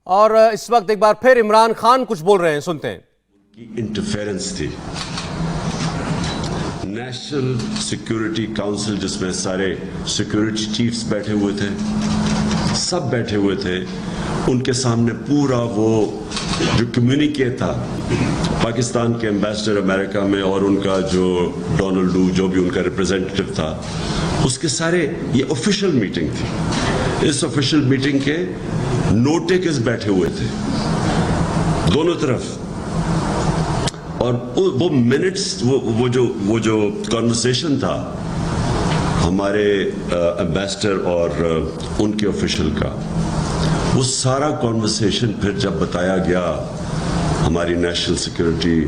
और इस वक्त एक बार फिर इमरान खान कुछ बोल रहे हैं, सुनते हैं। की इंटरफेरेंस थी। नेशनल सिक्योरिटी काउंसिल जिसमें सारे सिक्योरिटी चीफ्स बैठे हुए थे, सब बैठे हुए थे, उनके सामने पूरा वो जो कम्युनिके था पाकिस्तान के एम्बेसडर अमेरिका में और उनका जो डोनाल्ड डू जो भी उनका रिप्रेजेंटेटिव था, उसके सारे ये ऑफिशियल मीटिंग थी। इस ऑफिशियल मीटिंग के नोट टेकर्स बैठे हुए थे दोनों तरफ, और वो मिनट्स वो जो कॉन्वर्सेशन था हमारे एम्बेसडर और उनके ऑफिशियल का, वो सारा कॉन्वर्सेशन फिर जब बताया गया हमारी नेशनल सिक्योरिटी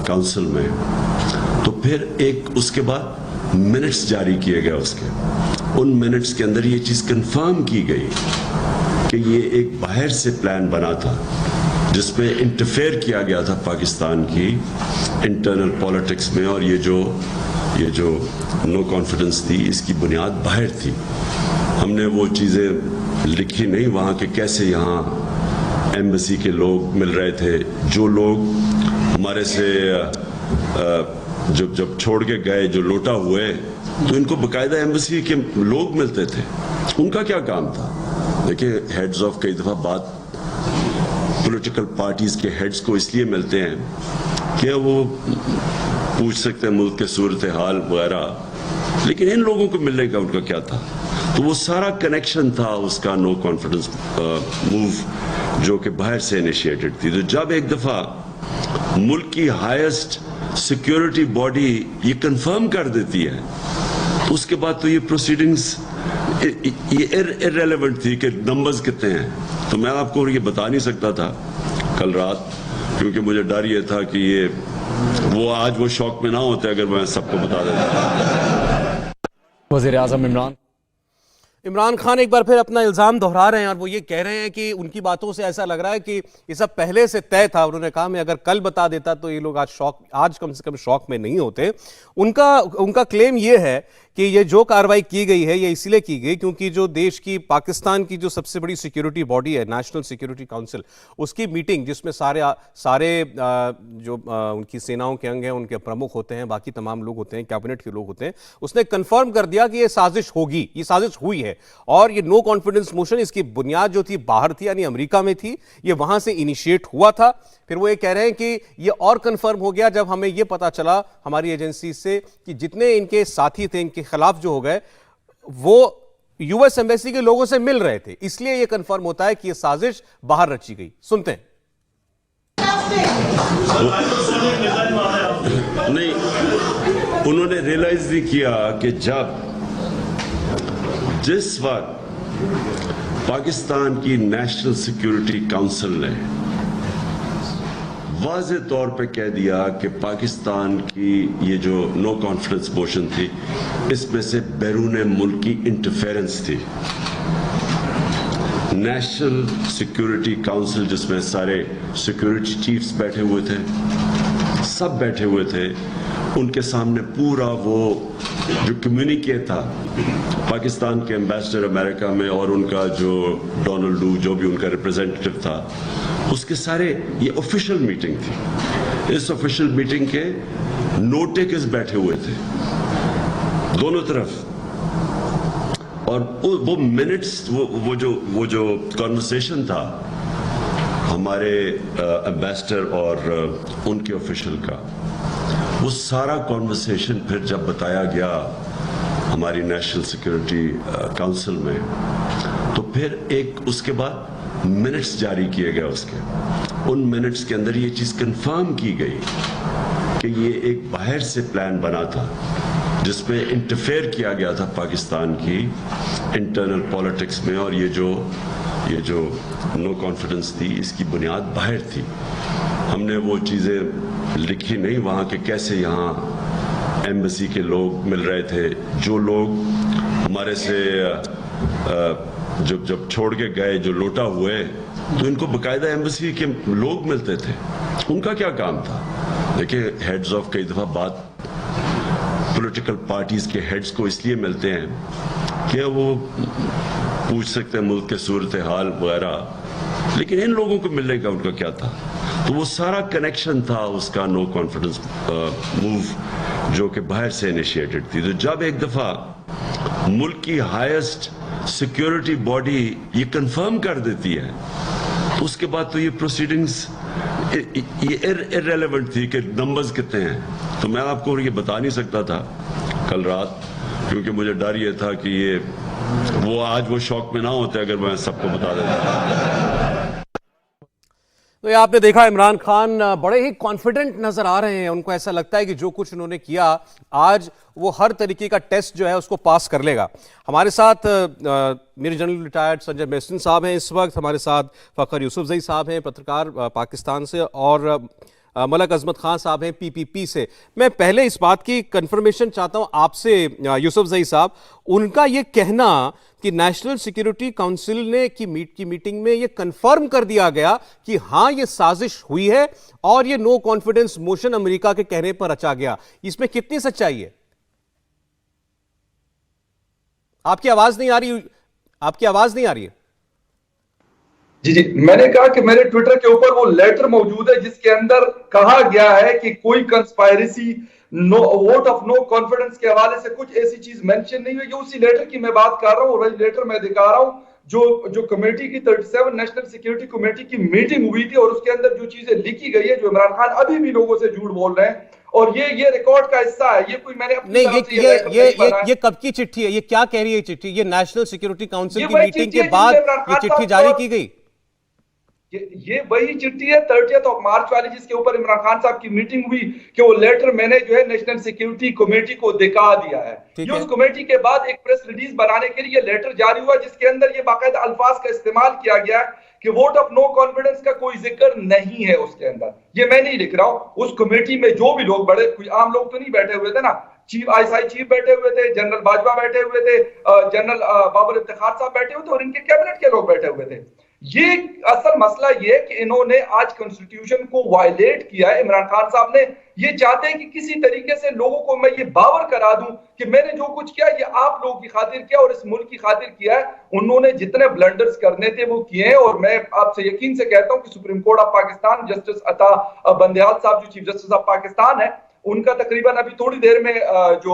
काउंसिल में, तो फिर एक उसके बाद मिनट्स जारी किए गए। उन मिनट्स के अंदर ये चीज़ कंफर्म की गई कि ये एक बाहर से प्लान बना था जिसमें इंटरफेयर किया गया था पाकिस्तान की इंटरनल पॉलिटिक्स में, और ये जो नो कॉन्फिडेंस थी इसकी बुनियाद बाहर थी। हमने वो चीज़ें लिखी नहीं वहाँ के, कैसे यहाँ एम्बेसी के लोग मिल रहे थे, जो लोग हमारे से जब छोड़ के गए, जो लोटा हुए, तो इनको बाकायदा एम्बेसी के लोग मिलते थे। उनका क्या काम था? देखिए, हेड्स ऑफ कई दफ़ा बात पॉलिटिकल पार्टीज के हेड्स को इसलिए मिलते हैं कि वो पूछ सकते हैं मुल्क के सूरत हाल वगैरह, लेकिन इन लोगों को मिलने का उनका क्या था? तो वो सारा कनेक्शन था उसका नो कॉन्फिडेंस मूव जो कि बाहर से इनिशिएटेड थी। तो जब एक दफा मुल्क की हाईएस्ट सिक्योरिटी बॉडी ये कंफर्म कर देती है, तो उसके बाद तो ये प्रोसीडिंग्स ये इररेलेवेंट थी कि नंबर्स कितने हैं। तो मैं आपको ये बता नहीं सकता था कल रात, क्योंकि मुझे डर ये था कि ये वो आज वो शौक में ना होते अगर मैं सबको बता देता। वज़ीर आज़म इमरान खान एक बार फिर अपना इल्ज़ाम दोहरा रहे हैं और वो ये कह रहे हैं कि उनकी बातों से ऐसा लग रहा है कि ये सब पहले से तय था। उन्होंने कहा मैं अगर कल बता देता तो ये लोग आज कम से कम शौक में नहीं होते। उनका क्लेम ये है कि ये जो कार्रवाई की गई है ये इसलिए की गई क्योंकि जो देश की पाकिस्तान की जो सबसे बड़ी सिक्योरिटी बॉडी है नेशनल सिक्योरिटी काउंसिल, उसकी मीटिंग जिसमें सारे जो उनकी सेनाओं के अंग हैं, उनके प्रमुख होते हैं, बाकी तमाम लोग होते हैं, कैबिनेट के लोग होते हैं, उसने कंफर्म कर दिया कि ये साजिश होगी, ये साजिश हुई है। और ये नो कॉन्फिडेंस मोशन इसकी बुनियाद जो थी बाहर थी, यानी अमेरिका में थी, ये वहां से इनिशिएट हुआ था। फिर वो ये कह रहे हैं कि ये और कंफर्म हो गया जब हमें ये पता चला हमारी एजेंसी से कि जितने इनके साथी थे इनके खिलाफ जो हो गए वो यूएस एम्बेसी के लोगों से मिल रहे थे, इसलिए ये कंफर्म होता है कि ये साजिश बाहर रची गई। सुनते हैं। नहीं, उन्होंने रियलाइज नहीं किया कि जिस वक्त पाकिस्तान की नेशनल सिक्योरिटी काउंसिल ने वाज़े तौर पे कह दिया कि पाकिस्तान की ये जो नो कॉन्फिडेंस मोशन थी इसमें से बैरून मुल्क की इंटरफेरेंस थी। नेशनल सिक्योरिटी काउंसिल जिसमें सारे सिक्योरिटी चीफ्स बैठे हुए थे, सब बैठे हुए थे, उनके सामने पूरा वो जो कम्युनिके था पाकिस्तान के एम्बेसडर अमेरिका में और उनका जो डोनाल्ड डू जो भी उनका रिप्रेजेंटेटिव था, उसके सारे ये ऑफिशियल मीटिंग थी। इस ऑफिशियल मीटिंग के नोट टेकर्स बैठे हुए थे दोनों तरफ, और वो मिनट्स वो जो कॉन्वर्सेशन था हमारे एम्बेसडर और उनके ऑफिशियल का, वो सारा कॉन्वर्सेशन फिर जब बताया गया हमारी नेशनल सिक्योरिटी काउंसिल में, तो फिर एक उसके बाद मिनट्स जारी किए गए। उन मिनट्स के अंदर ये चीज़ कंफर्म की गई कि ये एक बाहर से प्लान बना था जिसमें इंटरफेयर किया गया था पाकिस्तान की इंटरनल पॉलिटिक्स में, और ये जो नो कॉन्फिडेंस थी इसकी बुनियाद बाहर थी। हमने वो चीज़ें लिखी नहीं वहाँ के, कैसे यहाँ एम्बेसी के लोग मिल रहे थे, जो लोग हमारे से जब छोड़ के गए, जो लोटा हुए, तो इनको बाकायदा एम्बेसी के लोग मिलते थे। उनका क्या काम था? देखिए, हेड्स ऑफ कई दफ़ा बात पॉलिटिकल पार्टीज के हेड्स को इसलिए मिलते हैं कि वो पूछ सकते हैं मुल्क के सूरत हाल वगैरह, लेकिन इन लोगों को मिलने का उनका क्या था? तो वो सारा कनेक्शन था उसका नो कॉन्फिडेंस मूव जो कि बाहर से इनिशिएटेड थी। तो जब एक दफा मुल्क की हाईएस्ट सिक्योरिटी बॉडी ये कंफर्म कर देती है, तो उसके बाद तो ये प्रोसीडिंग्स ये इररेलेवेंट थी कि नंबर्स कितने हैं। तो मैं आपको ये बता नहीं सकता था कल रात, क्योंकि मुझे डर ये था कि ये वो आज वो शौक में ना होते अगर मैं सबको बता देता। तो ये आपने देखा, इमरान खान बड़े ही कॉन्फिडेंट नजर आ रहे हैं। उनको ऐसा लगता है कि जो कुछ उन्होंने किया आज, वो हर तरीके का टेस्ट जो है उसको पास कर लेगा। हमारे साथ मेरे जनरल रिटायर्ड संजय मेसन साहब हैं इस वक्त, हमारे साथ फ़खर यूसुफजई साहब हैं पत्रकार पाकिस्तान से, और मलक अजमत खान साहब हैं पीपीपी से। मैं पहले इस बात की कंफर्मेशन चाहता हूं आपसे यूसुफजई साहब, उनका ये कहना कि नेशनल सिक्योरिटी काउंसिल ने की मीटिंग में ये कंफर्म कर दिया गया कि हां ये साजिश हुई है और ये नो कॉन्फिडेंस मोशन अमेरिका के कहने पर रचा गया, इसमें कितनी सच्चाई है? आपकी आवाज नहीं आ रही, आपकी आवाज नहीं आ रही है। जी जी, मैंने कहा कि मेरे ट्विटर के ऊपर वो लेटर मौजूद है जिसके अंदर कहा गया है कि कोई conspiracy, no vote of no confidence के हवाले से कुछ ऐसी चीज मेंशन नहीं हुई। ये उसी लेटर की मैं बात कर रहा हूं, और लेटर मैं दिखा रहा हूं जो कमेटी की 37 नेशनल सिक्योरिटी कमेटी की मीटिंग हुई थी, और उसके अंदर जो चीजें लिखी गई है, जो इमरान खान अभी भी लोगों से झूठ बोल रहे हैं, और ये रिकॉर्ड का हिस्सा है। ये कोई मैंने अपनी नहीं, ये कब की चिट्ठी है? ये क्या कह रही है चिट्ठी? ये नेशनल सिक्योरिटी काउंसिल की मीटिंग के बाद ये चिट्ठी जारी की गई। ये वही चिट्ठी है 30 मार्च वाली, जिसके ऊपर इमरान खान साहब की मीटिंग हुई कि वो लेटर मैंने जो है नेशनल सिक्योरिटी कमेटी को दिखा दिया है। ये उस कमेटी के बाद एक प्रेस रिलीज बनाने के लिए लेटर जारी हुआ, जिसके अंदर ये बाकायदा अल्फाज का इस्तेमाल किया गया कि वोट ऑफ नो कॉन्फिडेंस का कोई जिक्र नहीं है उसके अंदर। ये मैं नहीं लिख रहा हूं, उस कमेटी में जो भी लोग, बड़े कोई आम लोग तो नहीं बैठे हुए थे ना, चीफ आईएसआई चीफ बैठे हुए थे, जनरल बाजवा बैठे हुए थे, जनरल बाबर इफ्तिखार साहब बैठे हुए थे, और इनके कैबिनेट के लोग बैठे हुए थे। ये असल मसला ये है कि इन्होंने आज कॉन्स्टिट्यूशन को वायलेट किया है। इमरान खान साहब ने ये चाहते हैं कि किसी तरीके से लोगों को मैं ये बावर करा दूं कि मैंने जो कुछ किया ये आप लोगों की खातिर किया और इस मुल्क की खातिर किया है। उन्होंने जितने ब्लंडर्स करने थे वो किए हैं, और मैं आपसे यकीन से कहता हूं कि supreme court of Pakistan, justice अता बंदयाल साहब जो चीफ जस्टिस ऑफ पाकिस्तान है, उनका तकरीबन अभी थोड़ी देर में जो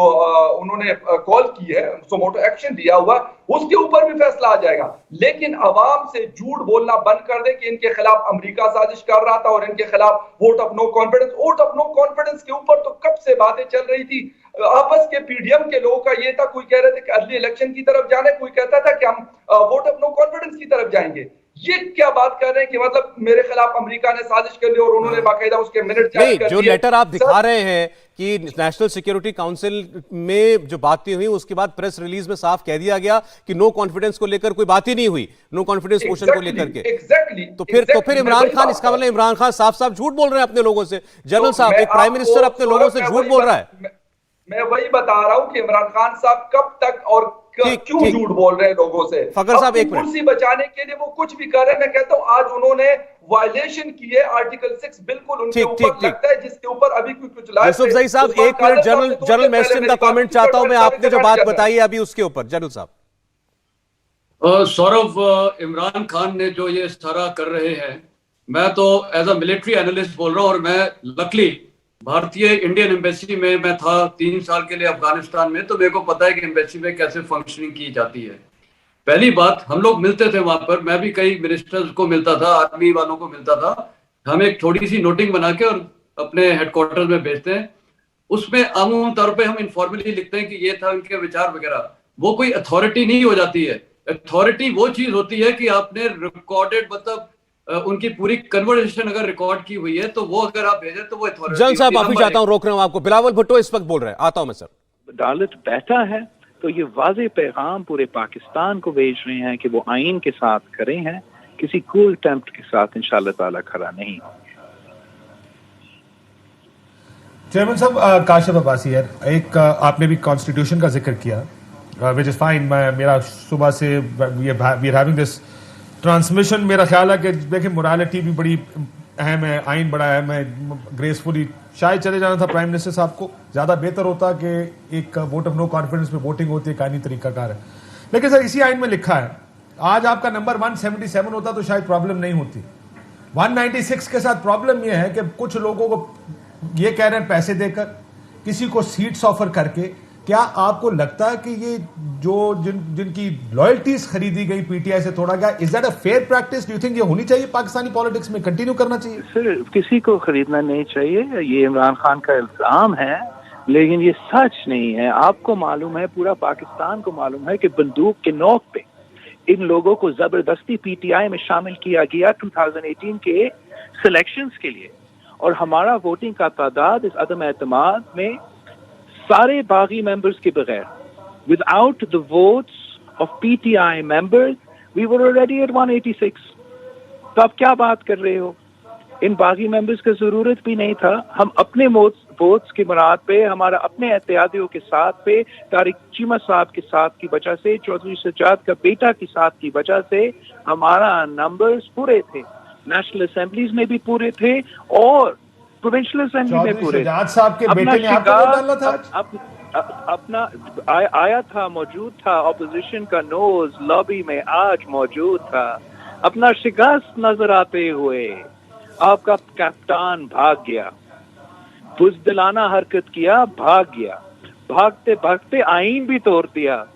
उन्होंने कॉल की है, सुमोटो एक्शन लिया हुआ, उसके ऊपर भी फैसला आ जाएगा। लेकिन अवाम से झूठ बोलना बंद कर दे कि इनके खिलाफ अमेरिका साजिश कर रहा था और इनके खिलाफ vote of no confidence. Vote of no confidence के ऊपर तो कब से बातें चल रही थी। आपस के पीडीएम के लोगों का ये था, कोई कह रहे थे कि अर्ली इलेक्शन की तरफ जाने, कोई कहता था कि हम वोट ऑफ नो कॉन्फिडेंस की तरफ जाएंगे। ये क्या बात कर रहे हैं कि मतलब मेरे खिलाफ अमेरिका ने साजिश कर ली और उन्होंने बाकायदा उसके मिनट जारी कर दिए। जो लेटर आप दिखा रहे हैं कि नेशनल सिक्योरिटी काउंसिल में जो बातें हुई, उसके बाद प्रेस रिलीज में साफ कह दिया गया कि नो कॉन्फिडेंस को लेकर कोई बात ही नहीं हुई, नो कॉन्फिडेंस मोशन को लेकर के। तो फिर इमरान खान, इसका मतलब इमरान खान साफ साफ झूठ बोल रहे हैं अपने लोगों से। जनरल साहब, एक प्राइम मिनिस्टर अपने लोगों से झूठ बोल रहा है। मैं वही बता रहा हूं कि इमरान खान साहब कब तक और क्यों झूठ बोल रहे हैं लोगों से। फखर साहब, एक मिनट, कुर्सी बचाने के लिए वो कुछ भी कर रहे हैं। मैं कहता हूं आज उन्होंने वायलेशन की है आर्टिकल 6, बिल्कुल उनके ऊपर लगता है, जिसके ऊपर अभी कुछ यूसुफजई साहब, एक मिनट, जनरल मेसन का कमेंट चाहता हूं मैं। आपने जो बात बताई है अभी उसके ऊपर, जनरल साहब। सौरभ, इमरान खान ने जो ये सारा कर रहे हैं, मैं तो एज अ मिलिट्री एनालिस्ट बोल रहा हूं, और मैं लकली भारतीय इंडियन एम्बेसी में मैं था 3 साल के लिए अफगानिस्तान में, तो मेरे को पता है कि एम्बेसी में कैसे फंक्शनिंग की जाती है। पहली बात, हम लोग मिलते थे वहां पर, मैं भी कई मिनिस्टर्स को मिलता था, आर्मी वालों को मिलता था। हम एक थोड़ी सी नोटिंग बना के और अपने हेडक्वार्टर में भेजते हैं। उसमें आमूम तौर पे हम इनफॉर्मली लिखते हैं कि ये था उनके विचार वगैरह। वो कोई अथॉरिटी नहीं हो जाती है। अथॉरिटी वो चीज होती है कि आपने रिकॉर्डेड, मतलब उनकी पूरी कन्वर्सेशन अगर रिकॉर्ड की हुई है तो वो अगर आप भेजें तो वो अथॉरिटी। जनरल साहब, माफी चाहता हूं, रोक रहा हूं आपको। बिलावल भुट्टो इस वक्त बोल रहे हैं, आता हूं मैं सर। अदालत बैठा है तो ये वाज़ेह पैगाम पूरे पाकिस्तान को भेज रहे हैं कि वो आइन के साथ खड़े हैं, किसी कूल अटेम्प्ट के साथ इंशाअल्लाह ताला खड़ा नहीं होंगे। चेयरमैन साहब, काशिफ अब्बासी है, एक आपने भी कॉन्स्टिट्यूशन का जिक्र किया, विच इज़ फाइन। मेरा सुबह से we are having this transmission. मेरा ख्याल है कि देखिए मोरालिटी भी बड़ी अहम है, आइन बड़ा अहम है। ग्रेसफुली शायद चले जाना था प्राइम मिनिस्टर साहब को, ज़्यादा बेहतर होता कि एक वोट ऑफ नो कॉन्फिडेंस में वोटिंग होती है, कानूनी तरीकाकार है। लेकिन सर इसी आइन में लिखा है आज आपका नंबर 177 होता तो शायद प्रॉब्लम नहीं होती। 196 के साथ प्रॉब्लम यह है कि कुछ लोगों को ये कह रहे हैं पैसे देकर, किसी को सीट्स ऑफर करके। क्या आपको लगता है कि ये जो जिनकी लॉयल्टीज खरीदी गई पीटीआई से तोड़ा गया, is that a fair practice? Do you think ये होनी चाहिए पाकिस्तानी पॉलिटिक्स में, कंटिन्यू करना चाहिए? सर, किसी को खरीदना नहीं चाहिए, ये इमरान खान का इल्जाम है, लेकिन ये सच नहीं है। आपको मालूम है, पूरा पाकिस्तान को मालूम है कि बंदूक के नोक पे इन लोगों को जबरदस्ती पीटीआई में शामिल किया गया 2018 के सिलेक्शंस के लिए, और हमारा वोटिंग का तादाद इस अदम एतमाद में सारे बागी मेंबर्स के बगैर, without the votes of PTI members we were already at 186। तो आप क्या बात कर रहे हो? इन बागी मेंबर्स की जरूरत भी नहीं था। हम अपने वोट्स की बुनियाद पे, हमारा अपने एहतियातियों के साथ पे, तारिक चीमा साहब के साथ की वजह से, चौधरी सज्जाद का बेटा के साथ की वजह से हमारा नंबर्स पूरे थे, नेशनल असेंबलीज में भी पूरे थे और प्रोविंशियल असेंबली में पूरे। सज्जाद साहब के बेटे ने आपको वोट डाला था? अपना आया था, मौजूद था, ऑपोजिशन का नोज लॉबी में आज मौजूद था। अपना शिकस्त नजर आते हुए आपका कप्तान भाग गया, बुज़दिलाना हरकत किया, भाग गया, भागते भागते आईन भी तोड़ दिया।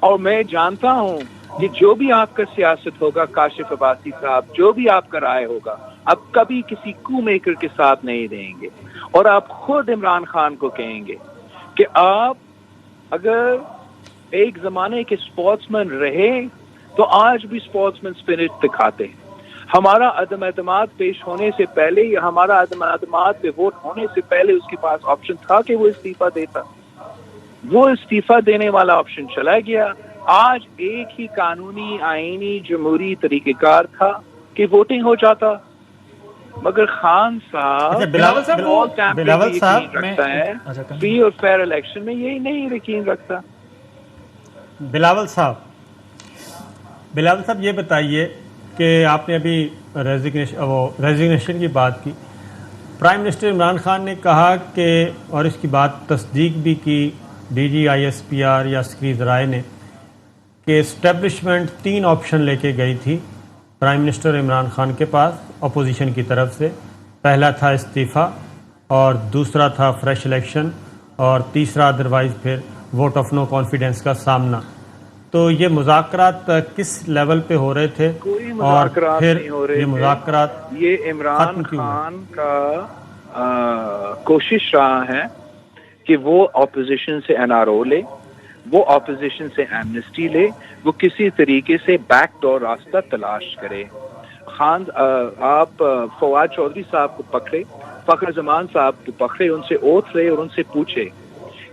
और मैं जानता हूं कि जो भी आपका सियासत होगा काशिफ अब्बासी साहब, जो भी आपका राय होगा, आप कभी किसी कू मेकर के साथ नहीं देंगे। और आप खुद इमरान खान को कहेंगे कि आप अगर एक जमाने के स्पोर्ट्समैन रहे तो आज भी स्पोर्ट्समैन स्पिरिट दिखाते हैं। हमारा अदम एतमाद पेश होने से पहले, या हमारा अदम एतमाद पे वोट होने से पहले उसके पास ऑप्शन था कि वो इस्तीफा देता। वो इस्तीफा देने वाला ऑप्शन चला गया। आज एक ही कानूनी, आईनी, जमहूरी तरीकेकार था कि वोटिंग हो जाता, मगर खान साहब बिलावल साहब रखता है फ्री और फेयर इलेक्शन में, यही नहीं यकीन रखता। बिलावल साहब ये बताइए कि आपने अभी रेजिग्नेशन की बात की। प्राइम मिनिस्टर इमरान खान ने कहा कि, और इसकी बात तस्दीक भी की डीजी ISPR यास्कीर ज़राए ने, कि इस्टेब्लिशमेंट 3 ऑप्शन लेके गई थी प्राइम मिनिस्टर इमरान खान के पास अपोजिशन की तरफ से। पहला था इस्तीफ़ा, और दूसरा था फ्रेश इलेक्शन, और तीसरा अदरवाइज़ फिर वोट ऑफ नो कॉन्फिडेंस का सामना। तो ये मुज़ाकरात किस लेवल पे हो रहे थे? कोई मुज़ाकरात नहीं हो रहे ये मुज़ाकरात ये इमरान खान का कोशिश रहा है कि वो ऑपोजिशन से NRO ले, वो ऑपोजिशन से एमनेस्टी ले, वो किसी तरीके से बैकडोर रास्ता तलाश करे। खान आप फवाद चौधरी साहब को पकड़े, फखर जमान साहब को पकड़े, उनसे ओथ ले और उनसे पूछे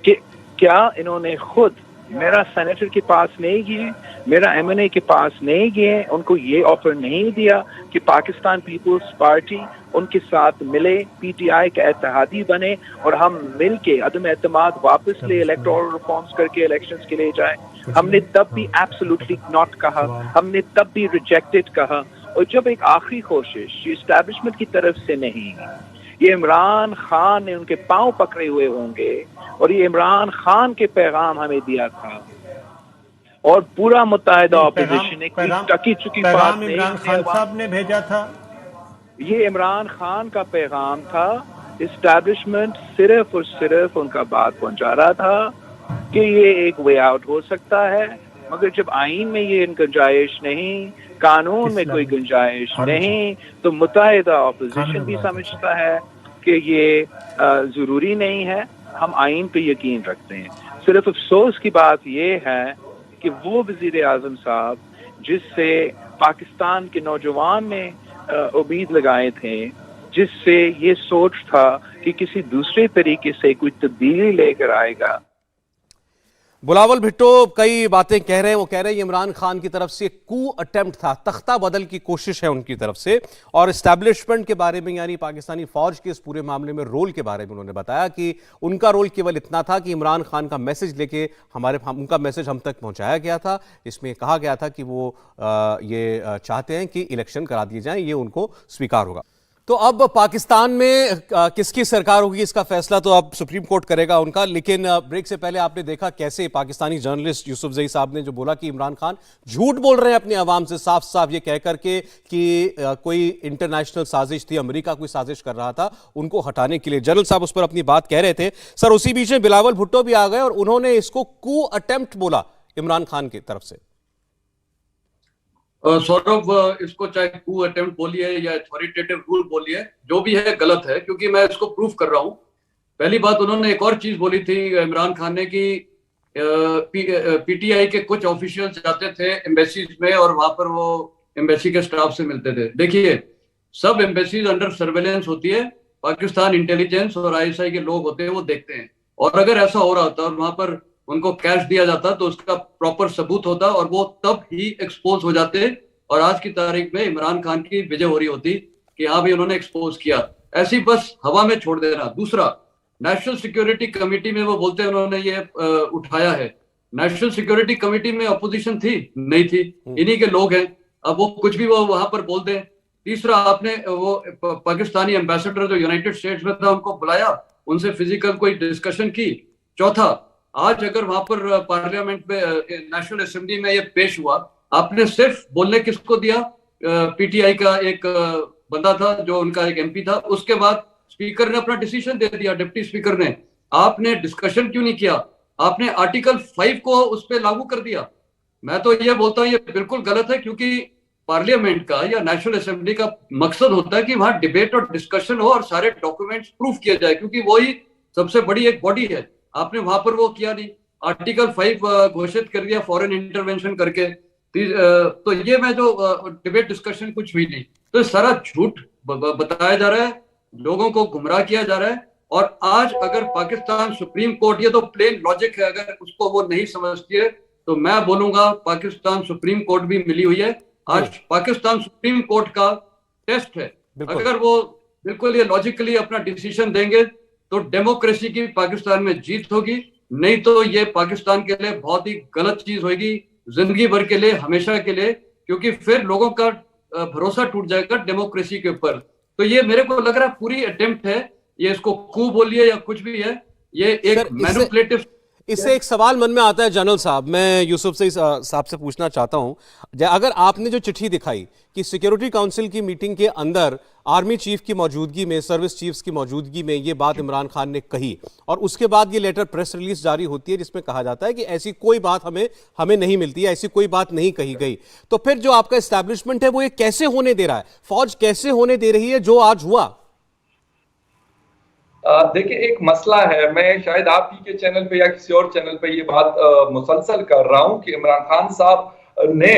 कि क्या इन्होंने खुद मेरा सेनेटर के पास नहीं गए, मेरा MNA के पास नहीं गए, उनको ये ऑफर नहीं दिया कि पाकिस्तान पीपुल्स पार्टी उनके साथ मिले, PTI का इत्तेहादी बने और हम मिल के अदम एतमाद वापस ले, इलेक्टोरल रिफॉर्म्स करके इलेक्शंस के लिए जाए। हमने तब भी एब्सोल्युटली नॉट कहा, हमने तब भी रिजेक्टेड कहा। और जब एक आखिरी कोशिश एस्टैब्लिशमेंट की तरफ से नहीं, ये इमरान खान ने उनके पांव पकड़े हुए होंगे, और ये इमरान खान के पैगाम हमें दिया था, और पूरा मुत्तहिदा ऑपोजिशन ने टकी चुकी बात नहीं, इमरान खान साहब ने भेजा था। ये इमरान खान का पैगाम था। एस्टैब्लिशमेंट सिर्फ और सिर्फ उनका बात पहुंचा रहा था कि ये एक वे आउट हो सकता है, मगर जब आईन में ये गुंजाइश नहीं, कानून में कोई गुंजाइश नहीं, तो मुत्तहिदा ऑपोजिशन भी समझता है कि ये जरूरी नहीं है। हम आईन पे यकीन रखते हैं। सिर्फ अफसोस की बात ये है कि वो वजीर आजम साहब जिससे पाकिस्तान के नौजवान ने उम्मीद लगाए थे, जिससे ये सोच था कि किसी दूसरे तरीके से कोई तब्दीली लेकर आएगा। बुलावल भुट्टो कई बातें कह रहे हैं। वो कह रहे हैं इमरान खान की तरफ से कू अटेम्प्ट था, तख्ता बदल की कोशिश है उनकी तरफ से। और एस्टैब्लिशमेंट के बारे में, यानी पाकिस्तानी फौज के इस पूरे मामले में रोल के बारे में उन्होंने बताया कि उनका रोल केवल इतना था कि इमरान खान का मैसेज लेके उनका मैसेज हम तक पहुंचाया गया था। इसमें कहा गया था कि वो ये चाहते हैं कि इलेक्शन करा दिए जाएं, ये उनको स्वीकार होगा। तो अब पाकिस्तान में किसकी सरकार होगी इसका फैसला तो अब सुप्रीम कोर्ट करेगा उनका, लेकिन ब्रेक से पहले आपने देखा कैसे पाकिस्तानी जर्नलिस्ट यूसुफजई साहब ने जो बोला कि इमरान खान झूठ बोल रहे हैं अपनी आवाम से, साफ साफ ये कह करके कि कोई इंटरनेशनल साजिश थी, अमेरिका कोई साजिश कर रहा था उनको हटाने के लिए। जनरल साहब उस पर अपनी बात कह रहे थे। सर उसी बीच में बिलावल भुट्टो भी आ गए और उन्होंने इसको कू अटेम्प्ट बोला इमरान खान की तरफ से। सौरभ, इसको चाहे कू अटेम्प्ट बोलिए या अथॉरिटेटिव रूल बोलिए, जो भी है गलत है, क्योंकि मैं इसको प्रूफ कर रहा हूं। पहली बात, उन्होंने एक और चीज बोली थी इमरान खान ने कि पीटीआई के कुछ ऑफिशियल्स जाते थे एम्बेसीज में और वहां पर वो एम्बेसी के स्टाफ से मिलते थे। देखिए, सब एम्बेसीज अंडर सर्वेलेंस होती है, पाकिस्तान इंटेलिजेंस और आईएसआई के लोग होते हैं, वो देखते हैं। और अगर ऐसा हो रहा होता और वहां पर उनको कैश दिया जाता तो उसका प्रॉपर सबूत होता और वो तब ही एक्सपोज हो जाते और आज की तारीख में इमरान खान की विजय हो रही होती कि हाँ भाई उन्होंने एक्सपोज किया। ऐसी बस हवा में छोड़ देना। दूसरा, नेशनल सिक्योरिटी कमेटी में वो बोलते हैं उन्होंने ये उठाया है। नेशनल सिक्योरिटी कमेटी में अपोजिशन थी? नहीं थी, इन्हीं के लोग हैं। अब वो कुछ भी वो वहां पर बोल दें। तीसरा, आपने वो पाकिस्तानी एम्बेसडर जो यूनाइटेड स्टेट्स में था उनको बुलाया, उनसे फिजिकल कोई डिस्कशन की। चौथा, आज अगर वहां पर पार्लियामेंट में नेशनल असेंबली में ये पेश हुआ, आपने सिर्फ बोलने किसको दिया? पीटीआई का एक बंदा था जो उनका एक एमपी था, उसके बाद स्पीकर ने अपना डिसीजन दे दिया, डिप्टी स्पीकर ने। आपने डिस्कशन क्यों नहीं किया? आपने आर्टिकल 5 को उस पर लागू कर दिया। मैं तो ये बोलता हूँ ये बिल्कुल गलत है, क्योंकि पार्लियामेंट का या नेशनल असेंबली का मकसद होता है कि वहां डिबेट और डिस्कशन हो और सारे डॉक्यूमेंट्स प्रूफ किए जाए, क्योंकि वही सबसे बड़ी एक बॉडी है। आपने वहां पर वो किया नहीं, आर्टिकल 5 घोषित कर दिया फॉरेन इंटरवेंशन करके। तो ये मैं जो डिबेट डिस्कशन कुछ हुई नहीं, तो सारा झूठ बताया जा रहा है, लोगों को गुमराह किया जा रहा है। और आज अगर पाकिस्तान सुप्रीम कोर्ट, ये तो प्लेन लॉजिक है, अगर उसको वो नहीं समझती है तो मैं बोलूंगा पाकिस्तान सुप्रीम कोर्ट भी मिली हुई है। आज पाकिस्तान सुप्रीम कोर्ट का टेस्ट है। अगर वो बिल्कुल ये लॉजिकली अपना डिसीजन देंगे तो डेमोक्रेसी की पाकिस्तान में जीत होगी, नहीं तो ये पाकिस्तान के लिए बहुत ही गलत चीज होगी, जिंदगी भर के लिए, हमेशा के लिए, क्योंकि फिर लोगों का भरोसा टूट जाएगा डेमोक्रेसी के ऊपर। तो ये मेरे को लग रहा है पूरी अटेम्प्ट है, ये इसको कू बोलिए या कुछ भी है, ये एक मैनिपुलेटिव। इससे एक सवाल मन में आता है जनरल साहब, मैं यूसुफ से साहब से पूछना चाहता हूं, अगर आपने जो चिट्ठी दिखाई कि सिक्योरिटी काउंसिल की मीटिंग के अंदर आर्मी चीफ की मौजूदगी में, सर्विस चीफ्स की मौजूदगी में ये बात इमरान खान ने कही, और उसके बाद ये लेटर प्रेस रिलीज जारी होती है जिसमें कहा जाता है कि ऐसी कोई बात हमें नहीं मिलती है, ऐसी कोई बात नहीं कही गई, तो फिर जो आपका एस्टैब्लिशमेंट है वो ये कैसे होने दे रहा है? फौज कैसे होने दे रही है जो आज हुआ? देखिए, एक मसला है, मैं शायद आप ही के चैनल पे या किसी और चैनल पे ये बात मुसलसल कर रहा हूं कि इमरान खान साहब ने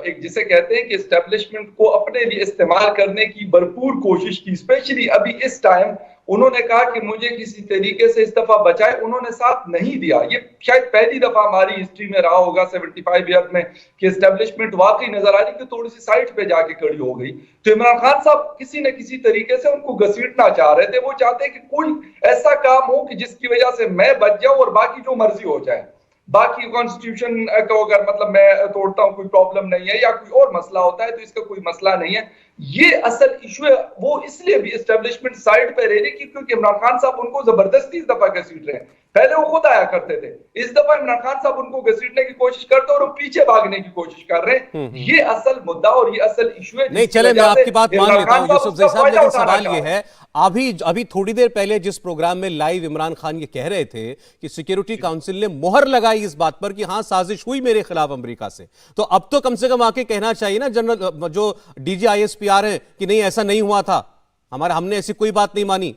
एक जिसे कहते हैं कि एस्टेब्लिशमेंट को अपने लिए इस्तेमाल करने की भरपूर कोशिश की। स्पेशली अभी इस टाइम उन्होंने कहा कि मुझे किसी तरीके से इस दफा बचाए, उन्होंने साथ नहीं दिया। ये शायद पहली दफा हमारी हिस्ट्री में रहा होगा 75 ईयर में कि एस्टेब्लिशमेंट वाकई नजर आ रही कि थोड़ी सी साइड पे जाके खड़ी हो गई। तो इमरान खान साहब किसी न किसी तरीके से उनको घसीटना चाह रहे थे। वो चाहते कि कोई ऐसा काम हो कि जिसकी वजह से मैं बच जाऊं और बाकी जो मर्जी हो जाए, बाकी कॉन्स्टिट्यूशन को अगर मतलब मैं तोड़ता हूं कोई प्रॉब्लम नहीं है, या कोई और मसला होता है तो इसका कोई मसला नहीं है। ये असल इशू है। वो इसलिए भी एस्टेब्लिशमेंट साइड पे रह रही क्योंकि इमरान खान साहब उनको जबरदस्ती इस दफा घसीट रहे हैं। पहले वो खुद आया करते थे, इस दफा इमरान खान साहब उनको घसीटने की कोशिश करते और वो पीछे भागने की कोशिश कर रहे हैं। ये असल मुद्दा और ये असल इशू है। नहीं, चले मैं आपकी बात मान लेता हूं यूसुफजई साहब, लेकिन सवाल ये है, अभी थोड़ी देर पहले जिस प्रोग्राम में लाइव इमरान खान ये कह रहे थे कि सिक्योरिटी काउंसिल ने मोहर लगाई इस बात पर कि हां साजिश हुई मेरे खिलाफ अमेरिका से, तो अब तो कम से कम आके कहना चाहिए ना जनरल जो डीजी आईएसपीआर है कि नहीं ऐसा नहीं हुआ था, हमने ऐसी कोई बात नहीं मानी।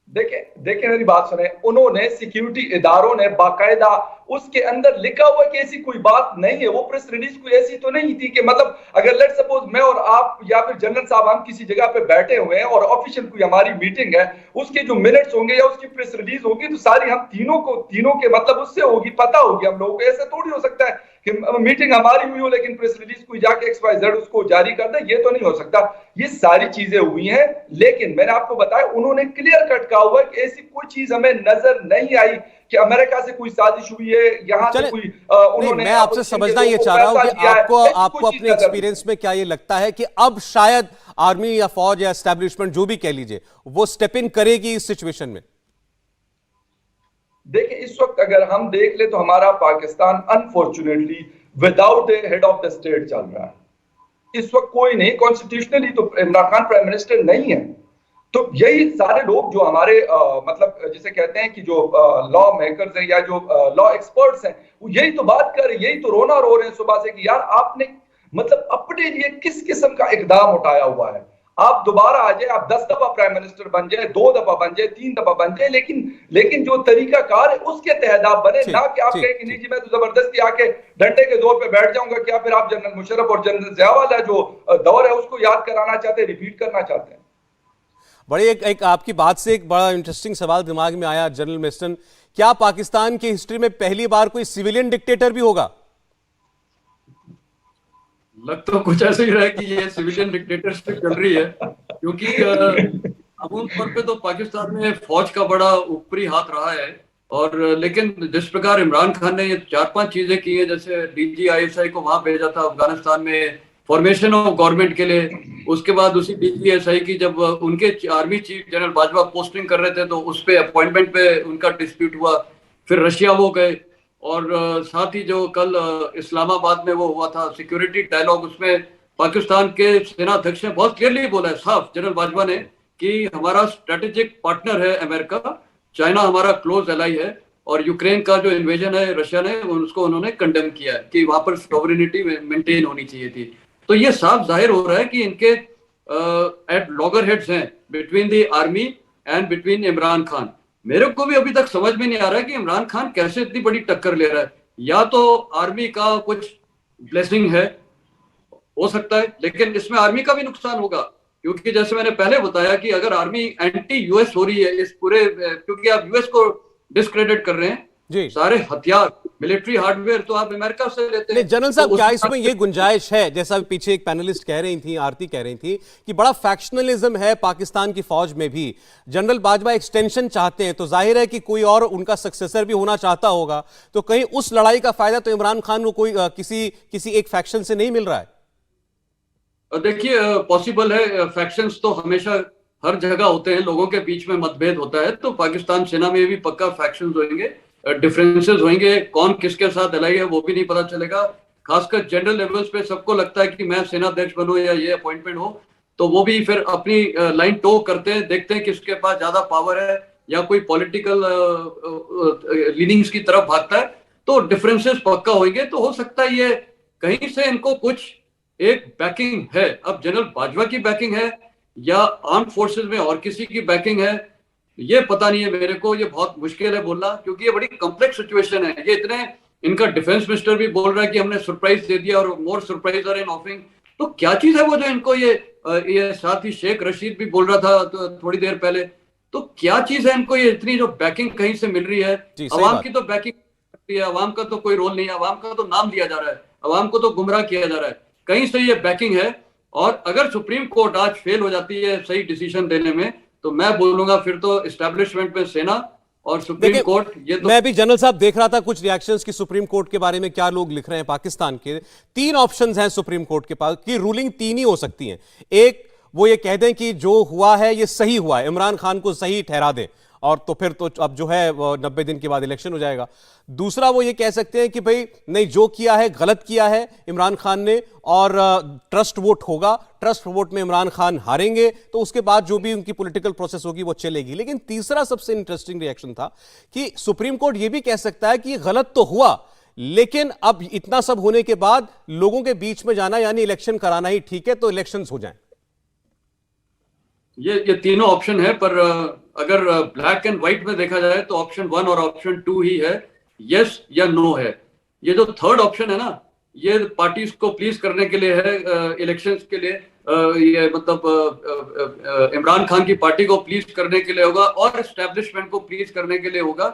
देखिए मेरी बात सुने, उन्होंने सिक्योरिटी इदारों ने बाकायदा उसके अंदर लिखा हुआ कि ऐसी कोई बात नहीं है। वो प्रेस रिलीज कोई ऐसी तो नहीं थी कि मतलब अगर लेट सपोज मैं और आप या फिर जनरल साहब हम किसी जगह पे बैठे हुए हैं और ऑफिशियल कोई हमारी मीटिंग है, उसके जो मिनट्स होंगे या उसकी प्रेस रिलीज होगी तो सारी हम तीनों के मतलब उससे होगी, पता होगी हम लोगों को। ऐसा थोड़ी हो सकता है कि मीटिंग हमारी हुई हो लेकिन प्रेस रिलीज कोई जाके XYZ उसको जारी कर दे, ये तो नहीं हो सकता। ये सारी चीजें हुई हैं, लेकिन मैंने आपको बताया उन्होंने क्लियर कट कहा हुआ कि ऐसी कोई चीज हमें नजर नहीं आई कि अमेरिका से कोई साजिश हुई है, यहाँ से कोई उन्होंने, मैं आपसे समझना ये चाह रहा हूं कि आपको अपने एक्सपीरियंस में क्या ये लगता है कि अब शायद आर्मी या फौज या एस्टैब्लिशमेंट जो भी कह लीजिए वो स्टेप इन करेगी इस सिचुएशन में? देखिए, इस वक्त अगर हम देख ले तो हमारा Pakistan unfortunately without A head of the state चल रहा है। इस वक्त कोई नहीं, कॉन्स्टिट्यूशनली तो इमरान खान प्राइम मिनिस्टर नहीं है। तो यही सारे लोग जो हमारे मतलब जिसे कहते हैं कि जो लॉ मेकर्स हैं या जो लॉ एक्सपर्ट्स हैं, वो यही तो बात कर रहे हैं, यही तो रोना रो रहे हैं सुबह से कि यार आपने मतलब अपने लिए किस किस्म का इकदाम उठाया हुआ है। आप दोबारा आ जाए, आप 10 दफा प्राइम मिनिस्टर बन जाए, 2 दफा बन जाए, 3 दफा बन जाए, लेकिन जो तरीका कार है उसके तहत आप बने, ना कि आप कहें कि नहीं जी मैं तो जबरदस्ती आके डंडे के दौर पे बैठ जाऊंगा। क्या फिर आप जनरल मुशर्रफ और जनरल ज़िया वाला जो दौर है उसको याद कराना चाहते हैं, रिपीट करना चाहते हैं? बड़ी एक आपकी बात से एक बड़ा इंटरेस्टिंग सवाल दिमाग में आया जनरल मिस्टन, क्या पाकिस्तान की हिस्ट्री में पहली बार कोई सिविलियन डिक्टेटर भी होगा? लग तो कुछ ऐसे ही रहा है कि ये सिविलियन डिक्टेटरशिप चल रही है, क्योंकि अमूमन तौर पे तो पाकिस्तान में फौज का बड़ा ऊपरी हाथ रहा है। और लेकिन जिस प्रकार इमरान खान ने ये 4-5 चीजें की है, जैसे DGISI को वहां भेजा था अफगानिस्तान में फॉर्मेशन ऑफ गवर्नमेंट के लिए, उसके बाद उसी DGISI की जब उनके army chief general Bajwa posting कर रहे थे तो उस पे अपॉइंटमेंट पे उनका डिस्प्यूट हुआ, फिर रशिया वो गए, और साथ ही जो कल इस्लामाबाद में वो हुआ था सिक्योरिटी डायलॉग, उसमें पाकिस्तान के सेना अध्यक्ष ने बहुत क्लियरली बोला है, साफ जनरल बाजवा ने, कि हमारा स्ट्रेटेजिक पार्टनर है अमेरिका, चाइना हमारा क्लोज एलाई है, और यूक्रेन का जो इन्वेजन है रशिया ने उसको उन्होंने कंडेम किया है कि वहां पर सॉवरेनिटी मेंटेन होनी चाहिए थी। तो ये साफ जाहिर हो रहा है कि इनके एट लॉगर हेड्स हैं between the army and between Imran Khan. मेरे को भी अभी तक समझ में नहीं आ रहा है कि इमरान खान कैसे इतनी बड़ी टक्कर ले रहा है। या तो आर्मी का कुछ ब्लेसिंग है, हो सकता है, लेकिन इसमें आर्मी का भी नुकसान होगा, क्योंकि जैसे मैंने पहले बताया कि अगर आर्मी एंटी यूएस हो रही है इस पूरे, क्योंकि आप यूएस को डिस्क्रेडिट कर रहे हैं जी, सारे हथियार मिलिट्री हार्डवेयर तो आप अमेरिका से लेते हैं। जनरल साहब, क्या इसमें ये गुंजाइश है, जैसा पीछे एक पैनलिस्ट कह रही थी, आरती कह रही थी, कि बड़ा फैक्शनलिज्म है पाकिस्तान की फौज में भी, जनरल बाजवा एक्सटेंशन चाहते हैं, तो जाहिर है कि कोई और उनका सक्सेसर भी होना चाहता होगा, तो कहीं उस लड़ाई का फायदा तो इमरान खान को कोई किसी एक फैक्शन से नहीं मिल रहा है? देखिए, पॉसिबल है, फैक्शंस तो हमेशा हर जगह होते हैं, लोगों के बीच में मतभेद होता है, तो पाकिस्तान सेना में भी पक्का फैक्शंस होंगे, डिफरेंसेस होंगे, कौन किसके साथ अलाई है वो भी नहीं पता चलेगा। खासकर जनरल लेवल्स पे सबको लगता है कि मैं सेनाध्यक्ष बनूं या ये अपॉइंटमेंट हो, तो वो भी फिर अपनी लाइन टो करते हैं, देखते हैं किसके पास ज्यादा पावर है या कोई पॉलिटिकल लीनिंग्स की तरफ भागता है, तो डिफरेंसेस पक्का होंगे। तो हो सकता है ये कहीं से इनको कुछ एक बैकिंग है, अब जनरल बाजवा की बैकिंग है या आर्म फोर्सेस में और किसी की बैकिंग है, ये पता नहीं है मेरे को, ये बहुत मुश्किल है बोलना, क्योंकि ये बड़ी कॉम्प्लेक्स सिचुएशन है। ये इतने, इनका डिफेंस मिनिस्टर भी बोल रहा है कि हमने सरप्राइज दे दिया और मोर सरप्राइज आर इन ऑफिंग, तो क्या चीज है वो जो इनको ये साथ ही शेख रशीद भी बोल रहा था तो थोड़ी देर पहले, तो क्या चीज है इनको ये इतनी जो बैकिंग कहीं से मिल रही है? अवाम की तो बैकिंग है, अवाम का तो कोई रोल नहीं है, अवाम का तो नाम लिया जा रहा है, अवाम को तो गुमराह किया जा रहा है, कहीं से ये बैकिंग है। और अगर सुप्रीम कोर्ट आज फेल हो जाती है सही डिसीजन देने में, तो मैं बोलूंगा फिर तो एस्टैब्लिशमेंट में सेना और सुप्रीम कोर्ट, ये तो मैं भी जनरल साहब देख रहा था कुछ रिएक्शंस की सुप्रीम कोर्ट के बारे में, क्या लोग लिख रहे हैं पाकिस्तान के। 3 ऑप्शंस हैं सुप्रीम कोर्ट के पास कि रूलिंग 3 ही हो सकती है। एक, वो ये कह दें कि जो हुआ है ये सही हुआ है, इमरान खान को सही ठहरा दें, और तो फिर तो अब जो है 90 दिन के बाद इलेक्शन हो जाएगा। दूसरा, वो ये कह सकते हैं कि भाई नहीं, जो किया है गलत किया है इमरान खान ने, और ट्रस्ट वोट होगा, ट्रस्ट वोट में इमरान खान हारेंगे, तो उसके बाद जो भी उनकी पॉलिटिकल प्रोसेस होगी वो चलेगी। लेकिन तीसरा सबसे इंटरेस्टिंग रिएक्शन था कि सुप्रीम कोर्ट ये भी कह सकता है कि ये गलत तो हुआ, लेकिन अब इतना सब होने के बाद लोगों के बीच में जाना यानी इलेक्शन कराना ही ठीक है, तो इलेक्शंस हो जाएं। ये तीनों ऑप्शन है, पर अगर ब्लैक एंड व्हाइट में देखा जाए तो ऑप्शन 1 और ऑप्शन 2 ही है, यस या नो है। ये जो थर्ड ऑप्शन है ना, ये पार्टीज को प्लीज करने के लिए है, इलेक्शंस के लिए, ये मतलब इमरान खान की पार्टी को प्लीज करने के लिए होगा और एस्टैब्लिशमेंट को प्लीज करने के लिए होगा।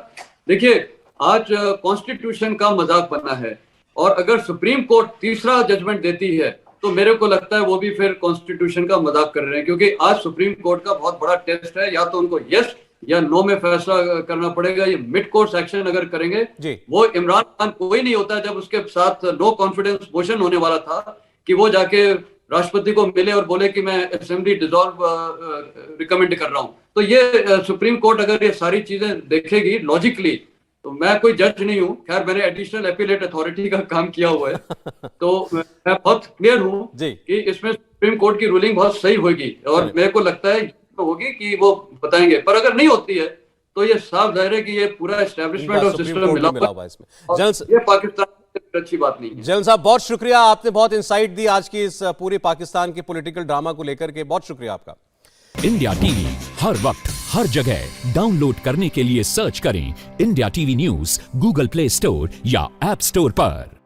देखिए, आज कॉन्स्टिट्यूशन का मजाक बना है, और अगर सुप्रीम कोर्ट तीसरा जजमेंट देती है तो मेरे को लगता है वो भी फिर कॉन्स्टिट्यूशन का मजाक कर रहे हैं, क्योंकि आज सुप्रीम कोर्ट का बहुत बड़ा टेस्ट है, या तो उनको यस या नो में फैसला करना पड़ेगा। ये मिड कोर्स एक्शन अगर करेंगे जी। वो इमरान खान कोई नहीं होता जब उसके साथ नो कॉन्फिडेंस मोशन होने वाला था कि वो जाके राष्ट्रपति को मिले और बोले कि मैं असेंबली डिसॉल्व रिकमेंड कर रहा हूं। तो ये सुप्रीम कोर्ट अगर ये सारी चीजें देखेगी लॉजिकली, तो मैं कोई जज नहीं हूं, खैर मैंने एडिशनल एपीलेट अथॉरिटी का काम किया हुआ है तो मैं बहुत क्लियर हूं जी। कि इसमें सुप्रीम कोर्ट की रूलिंग बहुत सही होगी और मेरे को लगता है होगी कि वो बताएंगे। पर अगर नहीं होती है तो ये साफ जाहिर है कि ये पूरा एस्टेब्लिशमेंट और सुप्रीम सिस्टम कोर्ट मिला में मिला हुआ हुआ है है इसमें। और ये पाकिस्तान की अच्छी बात नहीं है। जैन साहब बहुत शुक्रिया, आपने बहुत इंसाइट दी आज की इस पूरी पाकिस्तान के पॉलिटिकल ड्रामा को लेकर के, बहुत शुक्रिया आपका। इंडिया टीवी हर वक्त हर जगह डाउनलोड करने के लिए सर्च करें India TV news Google play store या ऐप स्टोर पर।